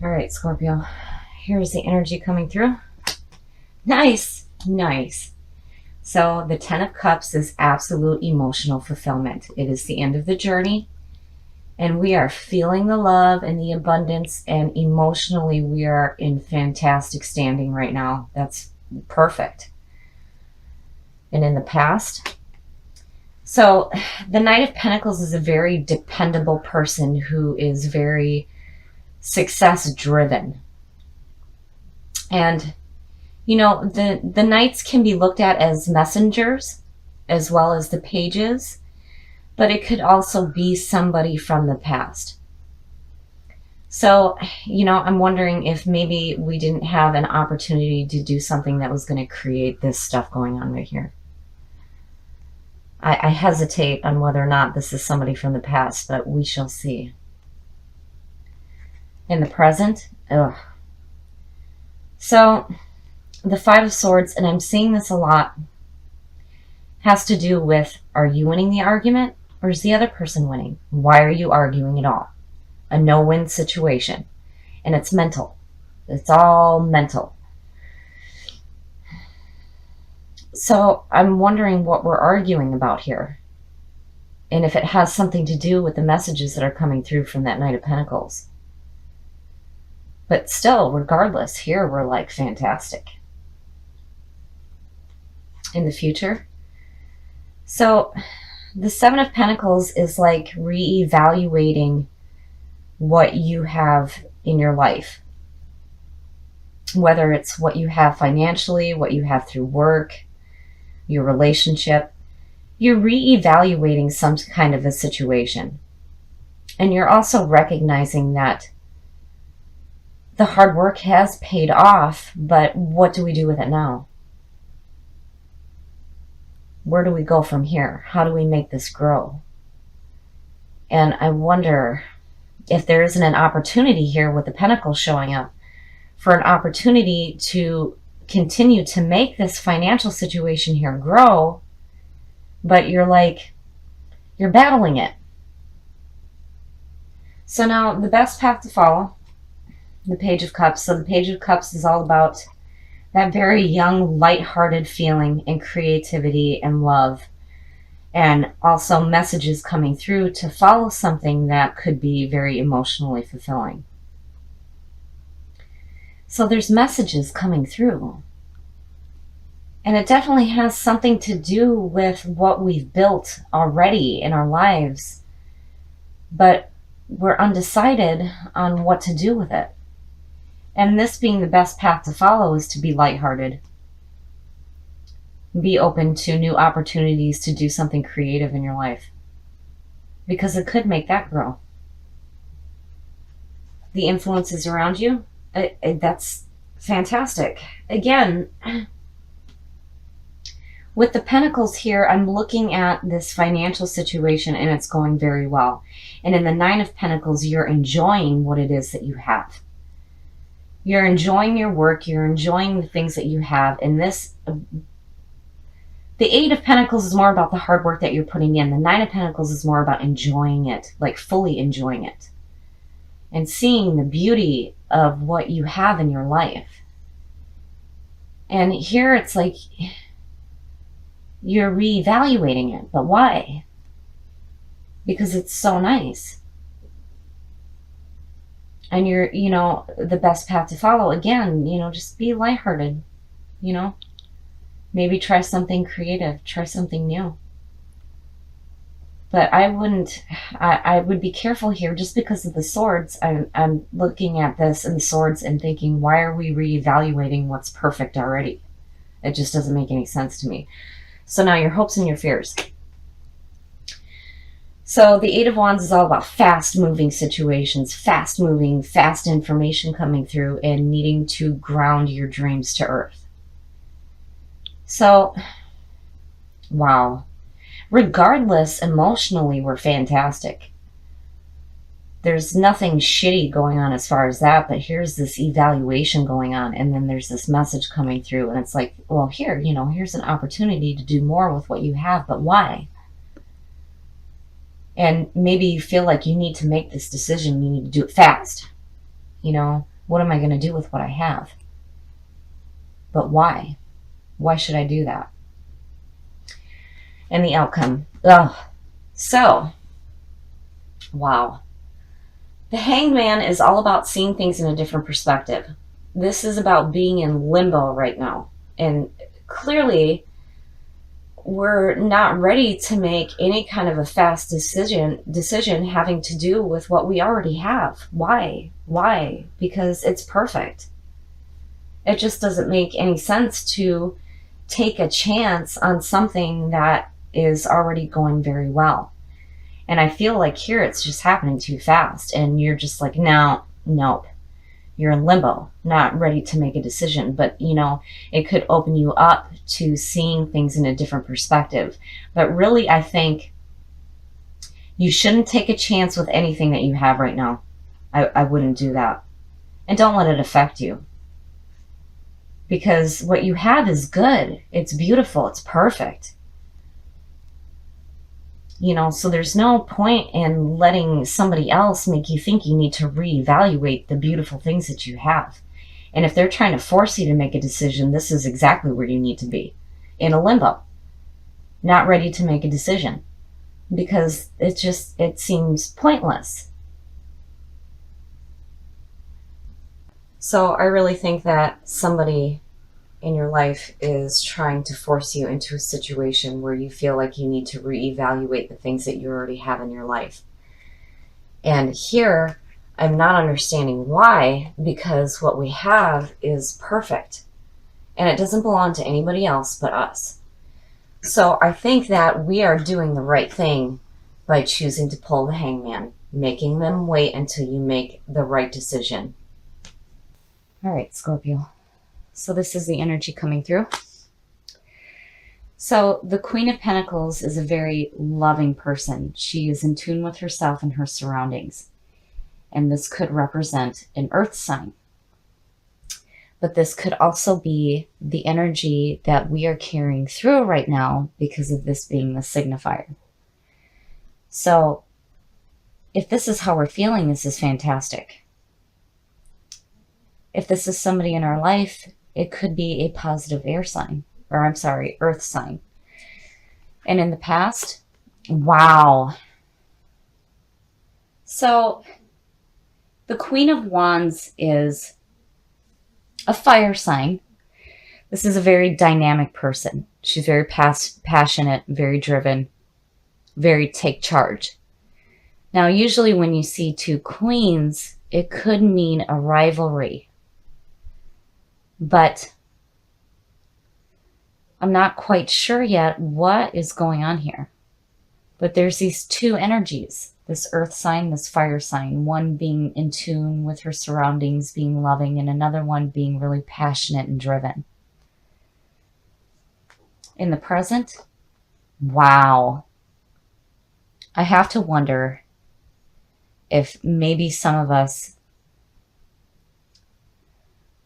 All right, Scorpio. Here's the energy coming through. Nice, nice. So the Ten of Cups is absolute emotional fulfillment. It is the end of the journey, and we are feeling the love and the abundance, and emotionally we are in fantastic standing right now. That's perfect. And in the past, so the Knight of Pentacles is a very dependable person who is very success driven. And the knights can be looked at as messengers as well as the pages, but it could also be somebody from the past. So, I'm wondering if maybe we didn't have an opportunity to do something that was going to create this stuff going on right here. I hesitate on whether or not this is somebody from the past, but we shall see. In the present, ugh. So, the Five of Swords, and I'm seeing this a lot, has to do with, are you winning the argument or is the other person winning? Why are you arguing at all? A no-win situation. And it's mental. It's all mental. So I'm wondering what we're arguing about here. And if it has something to do with the messages that are coming through from that Knight of Pentacles. But still, regardless, here we're like fantastic. In the future. So the Seven of Pentacles is like reevaluating what you have in your life. Whether it's what you have financially, what you have through work, your relationship. You're reevaluating some kind of a situation. And you're also recognizing that the hard work has paid off, but what do we do with it now? Where do we go from here? How do we make this grow? And I wonder if there isn't an opportunity here with the Pentacles showing up for an opportunity to continue to make this financial situation here grow, but you're battling it. So now the best path to follow, the Page of Cups. So the Page of Cups is all about that very young, lighthearted feeling and creativity and love. And also messages coming through to follow something that could be very emotionally fulfilling. So there's messages coming through. And it definitely has something to do with what we've built already in our lives. But we're undecided on what to do with it. And this being the best path to follow is to be lighthearted. Be open to new opportunities to do something creative in your life. Because it could make that grow. The influences around you, that's fantastic. Again, with the Pentacles here, I'm looking at this financial situation and it's going very well. And in the Nine of Pentacles, you're enjoying what it is that you have. You're enjoying your work. You're enjoying the things that you have. And this, the Eight of Pentacles is more about the hard work that you're putting in. The Nine of Pentacles is more about enjoying it, like fully enjoying it. And seeing the beauty of what you have in your life. And here it's like you're reevaluating it. But why? Because it's so nice. And you're, the best path to follow, again, just be lighthearted, maybe try something creative, try something new. But I would be careful here just because of the swords. I'm looking at this and the swords and thinking, why are we reevaluating what's perfect already? It just doesn't make any sense to me. So now your hopes and your fears. So the Eight of Wands is all about fast-moving situations, fast-moving, fast information coming through and needing to ground your dreams to earth. So, wow. Regardless, emotionally, we're fantastic. There's nothing shitty going on as far as that, but here's this evaluation going on, and then there's this message coming through, and it's like, well, here's an opportunity to do more with what you have, but why? And maybe you feel like you need to make this decision, you need to do it fast. What am I going to do with what I have? But why? Why should I do that? And the outcome. Ugh. So, wow. The Hanged Man is all about seeing things in a different perspective. This is about being in limbo right now. And clearly, we're not ready to make any kind of a fast decision having to do with what we already have. Why? Because it's perfect. It just doesn't make any sense to take a chance on something that is already going very well. And I feel like here it's just happening too fast, and you're just like, no, nope. You're in limbo, not ready to make a decision. But, it could open you up to seeing things in a different perspective. But really, I think you shouldn't take a chance with anything that you have right now. I wouldn't do that. And don't let it affect you. Because what you have is good. It's beautiful. It's perfect. So there's no point in letting somebody else make you think you need to reevaluate the beautiful things that you have. And if they're trying to force you to make a decision, this is exactly where you need to be. In a limbo. Not ready to make a decision. Because it seems pointless. So I really think that somebody in your life is trying to force you into a situation where you feel like you need to reevaluate the things that you already have in your life. And here, I'm not understanding why, because what we have is perfect. And it doesn't belong to anybody else but us. So I think that we are doing the right thing by choosing to pull the hangman, making them wait until you make the right decision. All right, Scorpio. So this is the energy coming through. So the Queen of Pentacles is a very loving person. She is in tune with herself and her surroundings. And this could represent an earth sign. But this could also be the energy that we are carrying through right now because of this being the signifier. So if this is how we're feeling, this is fantastic. If this is somebody in our life, it could be a positive earth sign. And in the past, wow. So the Queen of Wands is a fire sign. This is a very dynamic person. She's very passionate, very driven, very take charge. Now, usually when you see two queens, it could mean a rivalry. But I'm not quite sure yet what is going on here. But there's these two energies, this earth sign, this fire sign, one being in tune with her surroundings, being loving, and another one being really passionate and driven. In the present, wow. I have to wonder if maybe some of us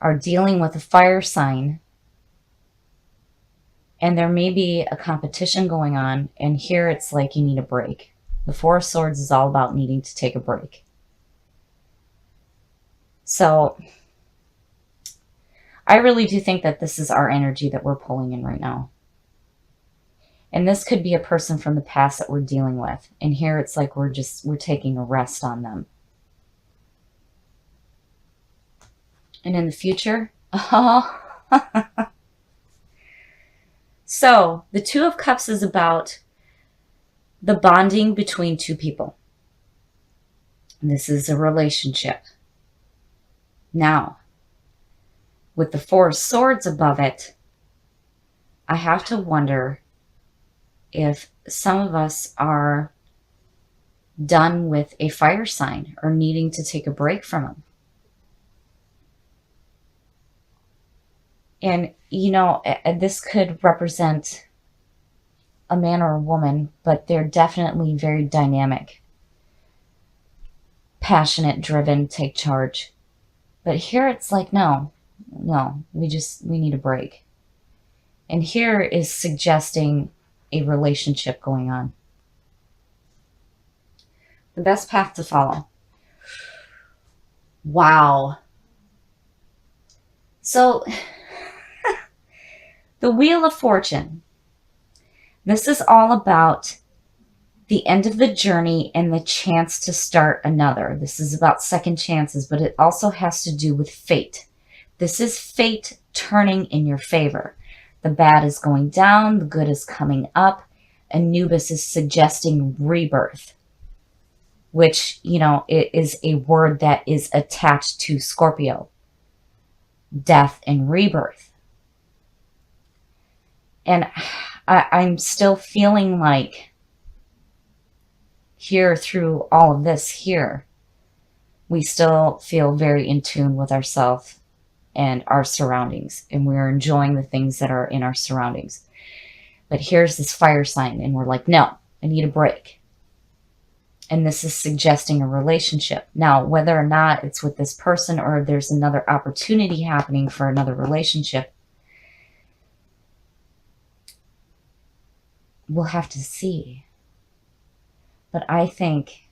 are dealing with a fire sign and there may be a competition going on, and here it's like you need a break. The Four of Swords is all about needing to take a break. So I really do think that this is our energy that we're pulling in right now. And this could be a person from the past that we're dealing with. And here it's like we're taking a rest on them. And in the future, oh. So the Two of Cups is about the bonding between two people. This is a relationship. Now, with the Four of Swords above it, I have to wonder if some of us are done with a fire sign or needing to take a break from them. And, this could represent a man or a woman, but they're definitely very dynamic, passionate, driven, take charge. But here it's like, no, we need a break. And here is suggesting a relationship going on. The best path to follow. Wow. So, the Wheel of Fortune. This is all about the end of the journey and the chance to start another. This is about second chances, but it also has to do with fate. This is fate turning in your favor. The bad is going down, the good is coming up. Anubis is suggesting rebirth, which, it is a word that is attached to Scorpio. Death and rebirth. And I'm still feeling like here through all of this here, we still feel very in tune with ourselves and our surroundings, and we're enjoying the things that are in our surroundings. But here's this fire sign, and we're like, no, I need a break. And this is suggesting a relationship. Now, whether or not it's with this person or there's another opportunity happening for another relationship, we'll have to see. But I think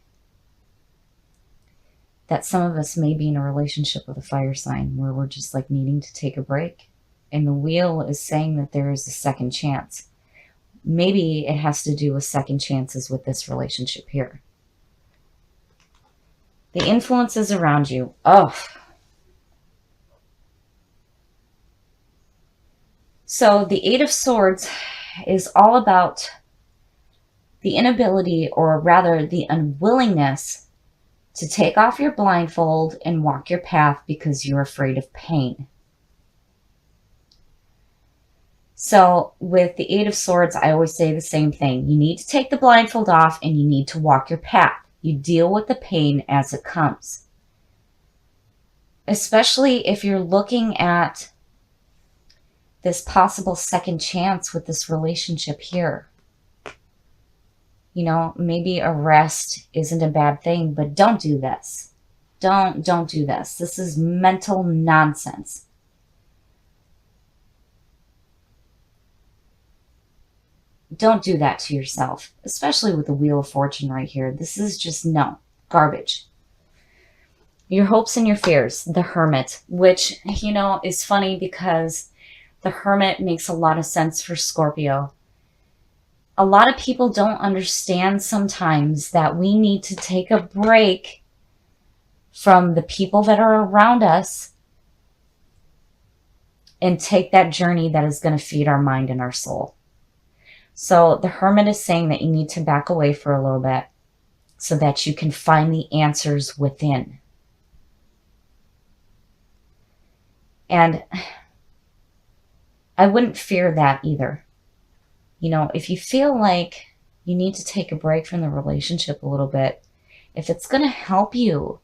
that some of us may be in a relationship with a fire sign where we're just like needing to take a break. And the wheel is saying that there is a second chance. Maybe it has to do with second chances with this relationship here. The influences around you. Oh. So the Eight of Swords is all about the inability, or rather the unwillingness, to take off your blindfold and walk your path because you're afraid of pain. So with the Eight of Swords, I always say the same thing. You need to take the blindfold off and you need to walk your path. You deal with the pain as it comes. Especially if you're looking at this possible second chance with this relationship here. Maybe a rest isn't a bad thing, but don't do this. Don't do this. This is mental nonsense. Don't do that to yourself, especially with the Wheel of Fortune right here. This is just, no, garbage. Your hopes and your fears, the Hermit, which, is funny because the Hermit makes a lot of sense for Scorpio. A lot of people don't understand sometimes that we need to take a break from the people that are around us and take that journey that is going to feed our mind and our soul. So the Hermit is saying that you need to back away for a little bit so that you can find the answers within. And I wouldn't fear that either. If you feel like you need to take a break from the relationship a little bit, if it's going to help you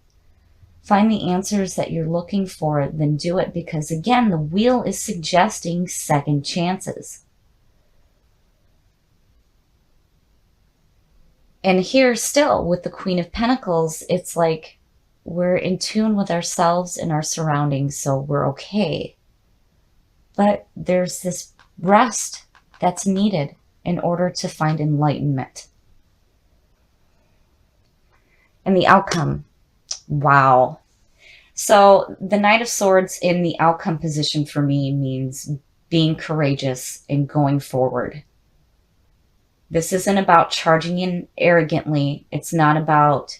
find the answers that you're looking for, then do it. Because again, the wheel is suggesting second chances. And here still with the Queen of Pentacles, it's like we're in tune with ourselves and our surroundings, so we're okay. But there's this rest that's needed in order to find enlightenment. And the outcome. Wow. So the Knight of Swords in the outcome position for me means being courageous and going forward. This isn't about charging in arrogantly. It's not about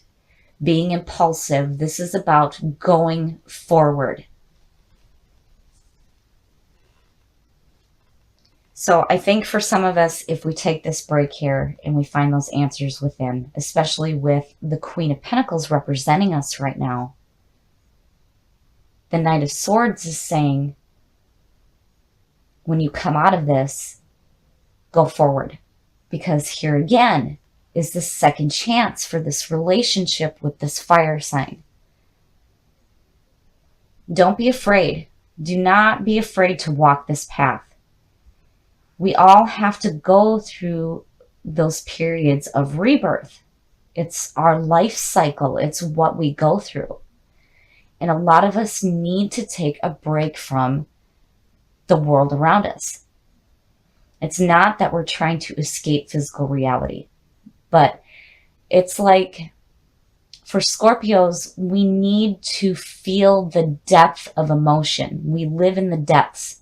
being impulsive. This is about going forward. So I think for some of us, if we take this break here and we find those answers within, especially with the Queen of Pentacles representing us right now, the Knight of Swords is saying, when you come out of this, go forward. Because here again is the second chance for this relationship with this fire sign. Don't be afraid. Do not be afraid to walk this path. We all have to go through those periods of rebirth. It's our life cycle. It's what we go through. And a lot of us need to take a break from the world around us. It's not that we're trying to escape physical reality, but it's like For Scorpios, we need to feel the depth of emotion. We live in the depths.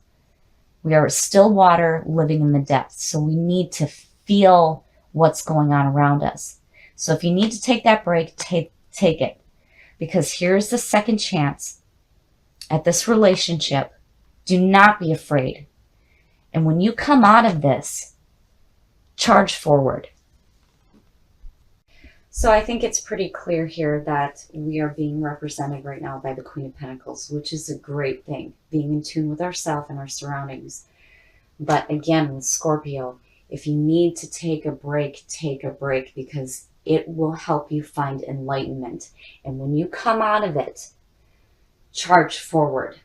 We are still water living in the depths. So we need to feel what's going on around us. So if you need to take that break, take it. Because here's the second chance at this relationship. Do not be afraid. And when you come out of this, charge forward. So I think it's pretty clear here that we are being represented right now by the Queen of Pentacles, which is a great thing, being in tune with ourselves and our surroundings. But again, with Scorpio, if you need to take a break because it will help you find enlightenment. And when you come out of it, charge forward.